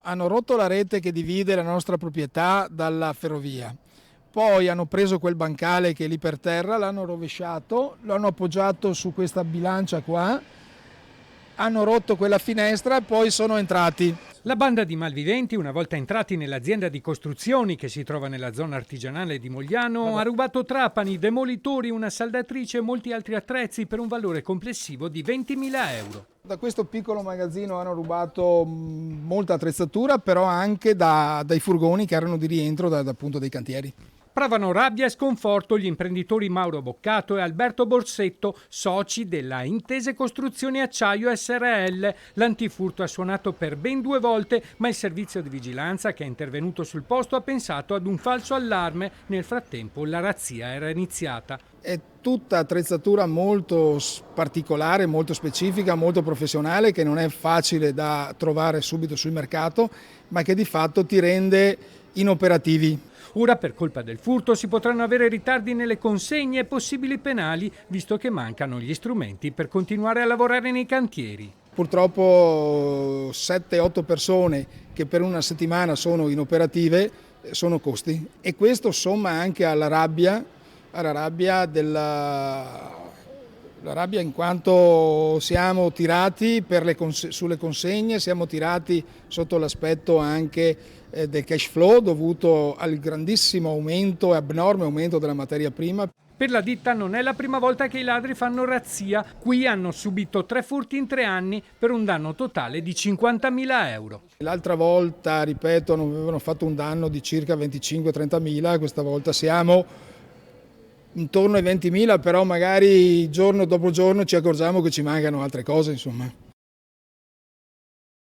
Hanno rotto la rete che divide la nostra proprietà dalla ferrovia. Poi hanno preso quel bancale che è lì per terra, l'hanno rovesciato, lo hanno appoggiato su questa bilancia qua, hanno rotto quella finestra e poi sono entrati. La banda di malviventi, una volta entrati nell'azienda di costruzioni che si trova nella zona artigianale di Mogliano, ha rubato trapani, demolitori, una saldatrice e molti altri attrezzi per un valore complessivo di 20.000 euro. Da questo piccolo magazzino hanno rubato molta attrezzatura, però anche dai furgoni che erano di rientro appunto dei cantieri. Provano rabbia e sconforto gli imprenditori Mauro Boccato e Alberto Borsetto, soci della Intese Costruzioni Acciaio SRL. L'antifurto ha suonato per ben 2 volte, ma il servizio di vigilanza che è intervenuto sul posto ha pensato ad un falso allarme. Nel frattempo la razzia era iniziata. È tutta attrezzatura molto particolare, molto specifica, molto professionale, che non è facile da trovare subito sul mercato, ma che di fatto ti rende inoperativi. Ora, per colpa del furto, si potranno avere ritardi nelle consegne e possibili penali, visto che mancano gli strumenti per continuare a lavorare nei cantieri. Purtroppo 7-8 persone che per una settimana sono inoperative sono costi, e questo somma anche alla rabbia in quanto siamo tirati sulle consegne, siamo tirati sotto l'aspetto anche del cash flow dovuto al grandissimo aumento e abnorme aumento della materia prima. Per la ditta non è la prima volta che i ladri fanno razzia. Qui hanno subito 3 furti in 3 anni per un danno totale di 50.000 euro. L'altra volta, ripeto, avevano fatto un danno di circa 25-30.000, questa volta siamo intorno ai 20.000, però magari giorno dopo giorno ci accorgiamo che ci mancano altre cose, insomma.